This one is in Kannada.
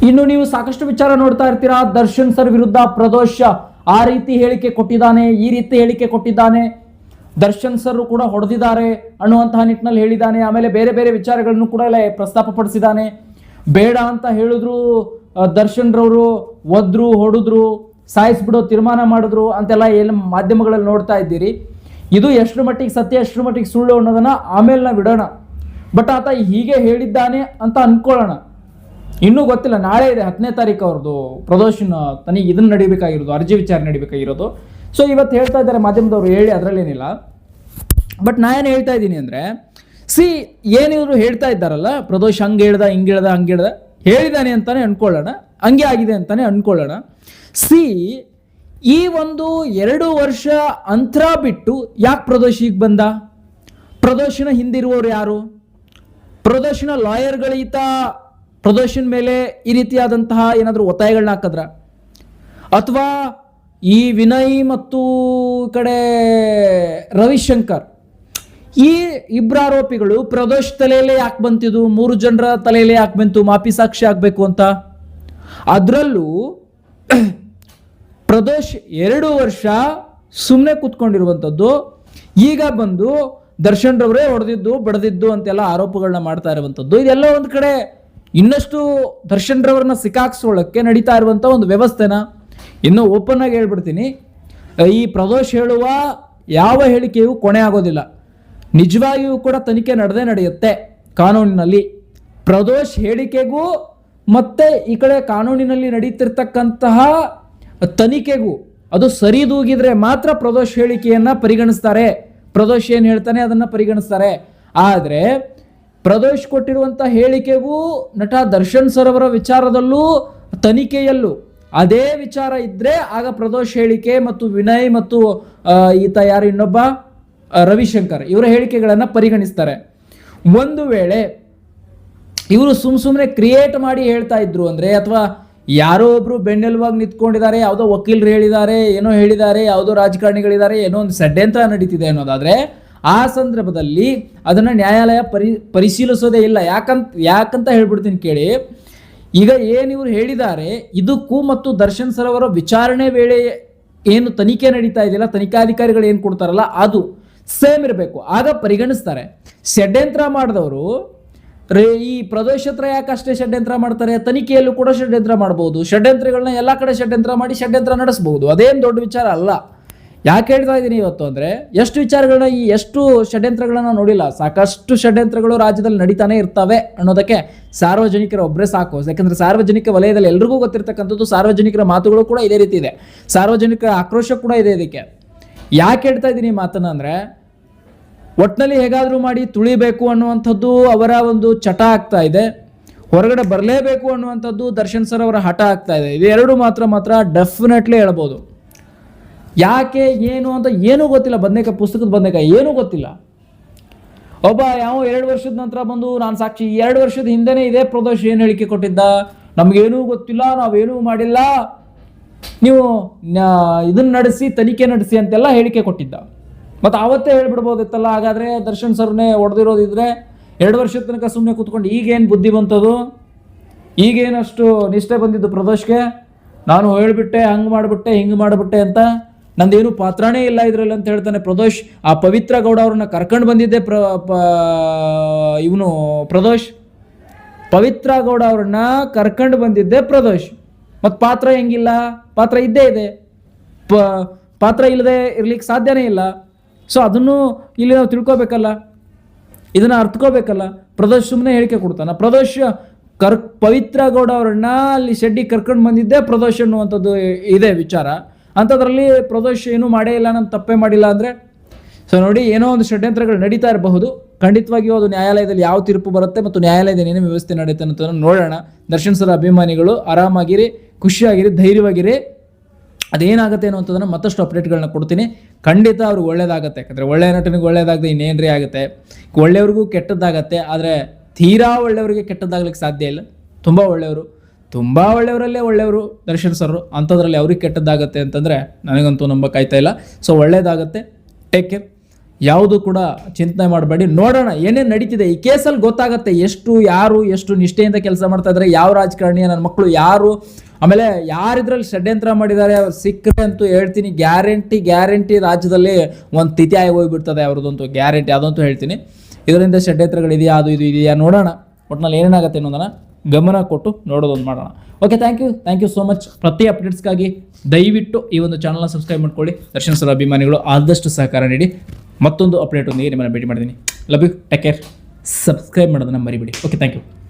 ಇನ್ನು ನೀವು ಸಾಕಷ್ಟು ವಿಚಾರ ನೋಡ್ತಾ ಇರ್ತೀರಾ, ದರ್ಶನ್ ಸರ್ ವಿರುದ್ಧ ಪ್ರದೋಷ್ ಆ ರೀತಿ ಹೇಳಿಕೆ ಕೊಟ್ಟಿದ್ದಾನೆ, ಈ ರೀತಿ ಹೇಳಿಕೆ ಕೊಟ್ಟಿದ್ದಾನೆ, ದರ್ಶನ್ ಸರ್ ಕೂಡ ಹೊಡೆದಿದ್ದಾರೆ ಅನ್ನುವಂತಹ ನಿಟ್ಟಿನಲ್ಲಿ ಹೇಳಿದ್ದಾನೆ. ಆಮೇಲೆ ಬೇರೆ ಬೇರೆ ವಿಚಾರಗಳನ್ನು ಕೂಡ ಪ್ರಸ್ತಾಪ ಪಡಿಸಿದ್ದಾನೆ. ಬೇಡ ಅಂತ ಹೇಳಿದ್ರು ದರ್ಶನ್ ರವರು ಒದ್ರು, ಹೊಡೆದ್ರು, ಸಾಯಿಸ್ಬಿಡೋ ತೀರ್ಮಾನ ಮಾಡಿದ್ರು ಅಂತೆಲ್ಲ ಏನು ಮಾಧ್ಯಮಗಳಲ್ಲಿ ನೋಡ್ತಾ ಇದ್ದೀರಿ. ಇದು ಎಷ್ಟರ ಮಟ್ಟಿಗೆ ಸತ್ಯ ಎಷ್ಟರ ಮಟ್ಟಿಗೆ ಸುಳ್ಳು ಅನ್ನೋದನ್ನ ಆಮೇಲೆ ನಾವು ಬಿಡೋಣ. ಬಟ್ ಆತ ಹೀಗೆ ಹೇಳಿದ್ದಾನೆ ಅಂತ ಅನ್ಕೊಳ್ಳೋಣ. ಇನ್ನೂ ಗೊತ್ತಿಲ್ಲ, ನಾಳೆ ಇದೆ 10ನೇ ತಾರೀಕು ಅವ್ರದ್ದು ಪ್ರದೋಷನ ತನಿಗೆ ಇದನ್ನ ನಡಿಬೇಕಾಗಿರೋದು, ಅರ್ಜಿ ವಿಚಾರಣೆ ನಡಿಬೇಕಾಗಿರೋದು. ಸೊ ಇವತ್ತು ಹೇಳ್ತಾ ಇದ್ದಾರೆ ಮಾಧ್ಯಮದವರು, ಹೇಳಿ ಅದರಲ್ಲೇನಿಲ್ಲ. ಬಟ್ ನಾ ಏನು ಹೇಳ್ತಾ ಇದ್ದೀನಿ ಅಂದರೆ, ಏನಿದ್ರು ಹೇಳ್ತಾ ಇದ್ದಾರಲ್ಲ, ಪ್ರದೋಷ್ ಹಂಗೆ ಹೇಳ್ದ ಹಿಂಗೆ ಹೇಳ್ದ ಹಂಗೆ ಹೇಳ್ದ, ಹೇಳಿದ್ದಾನೆ ಅಂತಾನೆ ಅನ್ಕೊಳ್ಳೋಣ, ಹಂಗೆ ಆಗಿದೆ ಅಂತಾನೆ ಅನ್ಕೊಳ್ಳೋಣ. ಈ ಒಂದು 2 ವರ್ಷ ಅಂತರ ಬಿಟ್ಟು ಯಾಕೆ ಪ್ರದೋಷ್ ಈಗ ಬಂದ? ಪ್ರದೋಷನ ಹಿಂದಿರುವವರು ಯಾರು? ಪ್ರದೋಷನ ಲಾಯರ್ಗಳೀತ ಪ್ರದೋಷನ್ ಮೇಲೆ ಈ ರೀತಿಯಾದಂತಹ ಏನಾದರೂ ಒತ್ತಾಯಗಳನ್ನ ಹಾಕಿದ್ರ? ಅಥವಾ ಈ ವಿನಯ್ ಮತ್ತು ಕಡೆ ರವಿಶಂಕರ್ ಈ ಇಬ್ಬರು ಆರೋಪಿಗಳು ಪ್ರದೋಷ್ ತಲೆಯಲ್ಲೇ ಯಾಕೆ ಬಂತಿದ್ದು? 3 ಜನರ ತಲೆಯಲ್ಲೇ ಯಾಕೆ ಬಂತು ಮಾಪಿ ಸಾಕ್ಷಿ ಆಗಬೇಕು ಅಂತ? ಅದರಲ್ಲೂ ಪ್ರದೋಷ್ 2 ವರ್ಷ ಸುಮ್ಮನೆ ಕೂತ್ಕೊಂಡಿರುವಂಥದ್ದು, ಈಗ ಬಂದು ದರ್ಶನ್ ರವರೇ ಹೊಡೆದಿದ್ದು ಬಡದಿದ್ದು ಅಂತೆಲ್ಲ ಆರೋಪಗಳನ್ನ ಮಾಡ್ತಾ ಇರುವಂಥದ್ದು. ಇದೆಲ್ಲ ಒಂದು ಕಡೆ ಇನ್ನಷ್ಟು ದರ್ಶನ್ ರವರನ್ನ ಸಿಕ್ಕಾಕ್ಸೋಳಕ್ಕೆ ನಡೀತಾ ಇರುವಂಥ ಒಂದು ವ್ಯವಸ್ಥೆನ. ಇನ್ನು ಓಪನ್ ಆಗಿ ಹೇಳ್ಬಿಡ್ತೀನಿ, ಈ ಪ್ರದೋಷ್ ಹೇಳುವ ಯಾವ ಹೇಳಿಕೆಯೂ ಕೊನೆ ಆಗೋದಿಲ್ಲ. ನಿಜವಾಗಿಯೂ ಕೂಡ ತನಿಖೆ ನಡೆಯುತ್ತೆ ಕಾನೂನಿನಲ್ಲಿ. ಪ್ರದೋಷ್ ಹೇಳಿಕೆಗೂ ಮತ್ತೆ ಈ ಕಡೆ ಕಾನೂನಿನಲ್ಲಿ ನಡೀತಿರ್ತಕ್ಕಂತಹ ತನಿಖೆಗೂ ಅದು ಸರಿದೂಗಿದ್ರೆ ಮಾತ್ರ ಪ್ರದೋಷ್ ಹೇಳಿಕೆಯನ್ನ ಪರಿಗಣಿಸ್ತಾರೆ. ಪ್ರದೋಷ್ ಏನು ಹೇಳ್ತಾನೆ ಅದನ್ನ ಪರಿಗಣಿಸ್ತಾರೆ. ಆದರೆ ಪ್ರದೋಷ್ ಕೊಟ್ಟಿರುವಂತಹ ಹೇಳಿಕೆಗೂ ನಟ ದರ್ಶನ್ ಸರ್ ಅವರ ವಿಚಾರದಲ್ಲೂ ತನಿಖೆಯಲ್ಲೂ ಅದೇ ವಿಚಾರ ಇದ್ರೆ ಆಗ ಪ್ರದೋಷ್ ಹೇಳಿಕೆ ಮತ್ತು ವಿನಯ್ ಮತ್ತು ಈತ ಯಾರು ಇನ್ನೊಬ್ಬ ರವಿಶಂಕರ್ ಇವರ ಹೇಳಿಕೆಗಳನ್ನು ಪರಿಗಣಿಸ್ತಾರೆ. ಒಂದು ವೇಳೆ ಇವರು ಸುಮ್ಮನೆ ಕ್ರಿಯೇಟ್ ಮಾಡಿ ಹೇಳ್ತಾ ಇದ್ರು ಅಂದ್ರೆ, ಅಥವಾ ಯಾರೋ ಒಬ್ರು ಬೆನ್ನೆಲುವಾಗಿ ನಿಂತ್ಕೊಂಡಿದ್ದಾರೆ, ಯಾವುದೋ ವಕೀಲರು ಹೇಳಿದ್ದಾರೆ, ಏನೋ ಹೇಳಿದ್ದಾರೆ, ಯಾವುದೋ ರಾಜಕಾರಣಿಗಳಿದ್ದಾರೆ, ಏನೋ ಒಂದು ಷಡ್ಯಂತ್ರ ನಡೀತಿದೆ ಅನ್ನೋದಾದ್ರೆ ಆ ಸಂದರ್ಭದಲ್ಲಿ ಅದನ್ನ ನ್ಯಾಯಾಲಯ ಪರಿಶೀಲಿಸೋದೇ ಇಲ್ಲ. ಯಾಕಂತ ಹೇಳ್ಬಿಡ್ತೀನಿ ಕೇಳಿ. ಈಗ ಏನು ಇವರು ಹೇಳಿದ್ದಾರೆ ಇದಕ್ಕೂ ಮತ್ತು ದರ್ಶನ್ ಸರ್ ಅವರ ವಿಚಾರಣೆ ವೇಳೆ ಏನು ತನಿಖೆ ನಡೀತಾ ಇದೆಯಲ್ಲ, ತನಿಖಾಧಿಕಾರಿಗಳು ಏನು ಕೊಡ್ತಾರಲ್ಲ ಅದು ಸೇಮ್ ಇರಬೇಕು, ಆಗ ಪರಿಗಣಿಸ್ತಾರೆ. ಷಡ್ಯಂತ್ರ ಮಾಡಿದವರು ಈ ಪ್ರದೋಷ ಹತ್ರ ಯಾಕಷ್ಟೇ ಷಡ್ಯಂತ್ರ ಮಾಡ್ತಾರೆ, ತನಿಖೆಯಲ್ಲೂ ಕೂಡ ಷಡ್ಯಂತ್ರ ಮಾಡಬಹುದು. ಷಡ್ಯಂತ್ರಗಳನ್ನ ಎಲ್ಲ ಕಡೆ ಷಡ್ಯಂತ್ರ ಮಾಡಿ ಷಡ್ಯಂತ್ರ ನಡೆಸಬಹುದು, ಅದೇನು ದೊಡ್ಡ ವಿಚಾರ ಅಲ್ಲ. ಯಾಕೆ ಹೇಳ್ತಾ ಇದ್ದೀನಿ ಇವತ್ತು ಅಂದರೆ, ಎಷ್ಟು ವಿಚಾರಗಳನ್ನ ಎಷ್ಟು ಷಡ್ಯಂತ್ರಗಳನ್ನ ನೋಡಿಲ್ಲ. ಸಾಕಷ್ಟು ಷಡ್ಯಂತ್ರಗಳು ರಾಜ್ಯದಲ್ಲಿ ನಡೀತಾನೆ ಇರ್ತವೆ ಅನ್ನೋದಕ್ಕೆ ಸಾರ್ವಜನಿಕರ ಒಬ್ಬರೇ ಸಾಕು. ಯಾಕಂದ್ರೆ ಸಾರ್ವಜನಿಕ ವಲಯದಲ್ಲಿ ಎಲ್ರಿಗೂ ಗೊತ್ತಿರ್ತಕ್ಕಂಥದ್ದು, ಸಾರ್ವಜನಿಕರ ಮಾತುಗಳು ಕೂಡ ಇದೇ ರೀತಿ ಇದೆ, ಸಾರ್ವಜನಿಕರ ಆಕ್ರೋಶ ಕೂಡ ಇದೆ. ಇದಕ್ಕೆ ಯಾಕೆ ಹೇಳ್ತಾ ಇದ್ದೀನಿ ಮಾತನ್ನ ಅಂದರೆ, ಒಟ್ಟಿನಲ್ಲಿ ಹೇಗಾದರೂ ಮಾಡಿ ತುಳಿಬೇಕು ಅನ್ನುವಂಥದ್ದು ಅವರ ಒಂದು ಚಟ ಆಗ್ತಾ ಇದೆ, ಹೊರಗಡೆ ಬರಲೇಬೇಕು ಅನ್ನುವಂಥದ್ದು ದರ್ಶನ್ ಸರ್ ಅವರ ಹಠ ಆಗ್ತಾ ಇದೆ. ಇವೆರಡು ಮಾತ್ರ ಡೆಫಿನೆಟ್ಲಿ ಹೇಳ್ಬೋದು. ಯಾಕೆ ಏನು ಅಂತ ಏನೂ ಗೊತ್ತಿಲ್ಲ, ಪುಸ್ತಕದ ಬದನೇಕಾಯಿ ಏನೂ ಗೊತ್ತಿಲ್ಲ. ಒಬ್ಬ ಯಾವ 2 ವರ್ಷದ ನಂತರ ಬಂದು ನಾನು ಸಾಕ್ಷಿ, 2 ವರ್ಷದ ಹಿಂದೆನೇ ಇದೇ ಪ್ರದೋಷ್ ಏನು ಹೇಳಿಕೆ ಕೊಟ್ಟಿದ್ದ, ನಮಗೇನೂ ಗೊತ್ತಿಲ್ಲ, ನಾವೇನೂ ಮಾಡಿಲ್ಲ, ನೀವು ಇದನ್ನ ನಡೆಸಿ ತನಿಖೆ ನಡೆಸಿ ಅಂತೆಲ್ಲ ಹೇಳಿಕೆ ಕೊಟ್ಟಿದ್ದ. ಮತ್ತು ಆವತ್ತೇ ಹೇಳ್ಬಿಡ್ಬೋದಿತ್ತಲ್ಲ, ಹಾಗಾದರೆ ದರ್ಶನ್ ಸರ್ನೇ ಹೊಡೆದಿರೋದಿದ್ರೆ 2 ವರ್ಷದ ತನಕ ಸುಮ್ಮನೆ ಕೂತ್ಕೊಂಡು ಈಗೇನು ಬುದ್ಧಿ ಬಂತದು, ಈಗೇನಷ್ಟು ನಿಷ್ಠೆ ಬಂದಿದ್ದು ಪ್ರದೋಷ್ಗೆ, ನಾನು ಹೇಳ್ಬಿಟ್ಟೆ ಹಂಗೆ ಮಾಡಿಬಿಟ್ಟೆ ಹಿಂಗೆ ಮಾಡಿಬಿಟ್ಟೆ ಅಂತ, ನಂದೇನು ಪಾತ್ರನೇ ಇಲ್ಲ ಇದರಲ್ಲಿ ಅಂತ ಹೇಳ್ತಾನೆ ಪ್ರದೋಷ್. ಆ ಪವಿತ್ರ ಗೌಡ ಅವ್ರನ್ನ ಕರ್ಕೊಂಡು ಬಂದಿದ್ದೆ ಇವನು ಪ್ರದೋಷ್, ಪವಿತ್ರ ಗೌಡ ಅವ್ರನ್ನ ಕರ್ಕೊಂಡು ಬಂದಿದ್ದೆ ಪ್ರದೋಷ್. ಮತ್ತು ಪಾತ್ರ ಹೆಂಗಿಲ್ಲ, ಪಾತ್ರ ಇದ್ದೇ ಇದೆ, ಪಾತ್ರ ಇಲ್ಲದೆ ಇರ್ಲಿಕ್ಕೆ ಸಾಧ್ಯನೇ ಇಲ್ಲ. ಸೊ ಅದನ್ನು ಇಲ್ಲಿ ನಾವು ತಿಳ್ಕೊಬೇಕಲ್ಲ, ಇದನ್ನ ಅರ್ಥಕೋಬೇಕಲ್ಲ. ಪ್ರದೋಷ್ ಸುಮ್ಮನೆ ಹೇಳಿಕೆ ಕೊಡ್ತಾನ? ಪ್ರದೋಷ್ ಪವಿತ್ರ ಗೌಡ ಅವರನ್ನ ಅಲ್ಲಿ ಶೆಡ್ಡಿ ಕರ್ಕೊಂಡು ಬಂದಿದ್ದೆ ಪ್ರದೋಷ್ ಅನ್ನುವಂಥದ್ದು ಇದೆ ವಿಚಾರ. ಅಂಥದ್ರಲ್ಲಿ ಪ್ರದೋಷ್ ಏನೂ ಮಾಡೇ ಇಲ್ಲ, ನಾನು ತಪ್ಪೇ ಮಾಡಿಲ್ಲ ಅಂದರೆ, ಸೊ ನೋಡಿ ಏನೋ ಒಂದು ಷಡ್ಯಂತ್ರಗಳು ನಡೀತಾ ಇರಬಹುದು. ಖಂಡಿತವಾಗಿಯೂ ಅದು ನ್ಯಾಯಾಲಯದಲ್ಲಿ ಯಾವ ತೀರ್ಪು ಬರುತ್ತೆ ಮತ್ತು ನ್ಯಾಯಾಲಯದ ಏನೇನು ವ್ಯವಸ್ಥೆ ನಡೀತೆ ಅಂತ ನೋಡೋಣ. ದರ್ಶನ್ ಸರ್ ಅಭಿಮಾನಿಗಳು ಆರಾಮಾಗಿರಿ, ಖುಷಿಯಾಗಿರಿ, ಧೈರ್ಯವಾಗಿರಿ. ಅದೇನಾಗುತ್ತೆ ಅನ್ನೋಂಥದ್ದನ್ನು ಮತ್ತಷ್ಟು ಅಪ್ಡೇಟ್ಗಳನ್ನ ಕೊಡ್ತೀನಿ. ಖಂಡಿತ ಅವ್ರಿಗೆ ಒಳ್ಳೇದಾಗತ್ತೆ. ಯಾಕಂದರೆ ಒಳ್ಳೆಯ ನಟನಿಗೆ ಒಳ್ಳೇದಾಗದೆ ಇನ್ನೇನ್ರಿ ಆಗುತ್ತೆ. ಒಳ್ಳೆಯವ್ರಿಗೂ ಕೆಟ್ಟದ್ದಾಗತ್ತೆ, ಆದರೆ ತೀರಾ ಒಳ್ಳೆಯವರಿಗೆ ಕೆಟ್ಟದ್ದಾಗ್ಲಿಕ್ಕೆ ಸಾಧ್ಯ ಇಲ್ಲ. ತುಂಬ ಒಳ್ಳೆಯವರಲ್ಲೇ ಒಳ್ಳೆಯವರು ದರ್ಶನ್ ಸರ್, ಅಂಥದ್ರಲ್ಲಿ ಅವ್ರಿಗೆ ಕೆಟ್ಟದ್ದಾಗತ್ತೆ ಅಂತಂದರೆ ನನಗಂತೂ ನಂಬಕ್ಕಾಯ್ತಾ ಇಲ್ಲ. ಸೊ ಒಳ್ಳೇದಾಗತ್ತೆ, ಟೇಕ್ ಕೇರ್. ಯಾವುದು ಕೂಡ ಚಿಂತನೆ ಮಾಡಬೇಡಿ, ನೋಡೋಣ ಏನೇನು ನಡೀತಿದೆ ಈ ಕೇಸಲ್ಲಿ ಗೊತ್ತಾಗುತ್ತೆ ಯಾರು ಎಷ್ಟು ನಿಷ್ಠೆಯಿಂದ ಕೆಲಸ ಮಾಡ್ತಾ ಇದ್ದಾರೆ, ಯಾವ ರಾಜಕಾರಣಿಯ ನನ್ನ ಮಕ್ಕಳು ಯಾರು, ಆಮೇಲೆ ಯಾರಿದ್ರಲ್ಲಿ ಷಡ್ಯಂತ್ರ ಮಾಡಿದ್ದಾರೆ ಅವ್ರು ಸಿಕ್ಕರೆ ಅಂತೂ ಹೇಳ್ತೀನಿ ಗ್ಯಾರಂಟಿ ರಾಜ್ಯದಲ್ಲಿ ಒಂದು ತಿಥಿ ಆಗಿ ಹೋಗ್ಬಿಡ್ತದೆ ಅವ್ರದ್ದಂತೂ ಗ್ಯಾರಂಟಿ, ಅದಂತೂ ಹೇಳ್ತೀನಿ. ಇದರಿಂದ ಷಡ್ಯಂತ್ರಗಳಿದೆಯಾ ಅದು ಇದು ಇದೆಯಾ ನೋಡೋಣ, ಒಟ್ಟಿನಲ್ಲಿ ಏನೇನಾಗುತ್ತೆ ಅನ್ನೋದನ್ನು ಗಮನ ಕೊಟ್ಟು ನೋಡೋದೊಂದು ಮಾಡೋಣ. Okay, thank you so much. ಪ್ರತಿ ಅಪ್ಡೇಟ್ಸ್ಗಾಗಿ ದಯವಿಟ್ಟು ಈ ಒಂದು ಚಾನಲ್ನ ಸಬ್ಸ್ಕ್ರೈಬ್ ಮಾಡ್ಕೊಳ್ಳಿ. ದರ್ಶನ್ ಸರ್ ಅಭಿಮಾನಿಗಳು ಆದಷ್ಟು ಸಹಕಾರ ನೀಡಿ. ಮತ್ತೊಂದು ಅಪ್ಡೇಟ್ ಒಂದಿಗೆ ನಿಮ್ಮನ್ನು ಭೇಟಿ ಮಾಡ್ತೀನಿ. Love you, take care, subscribe ಮಾಡೋದನ್ನು ಮರಿಬೇಡಿ. Okay, thank you.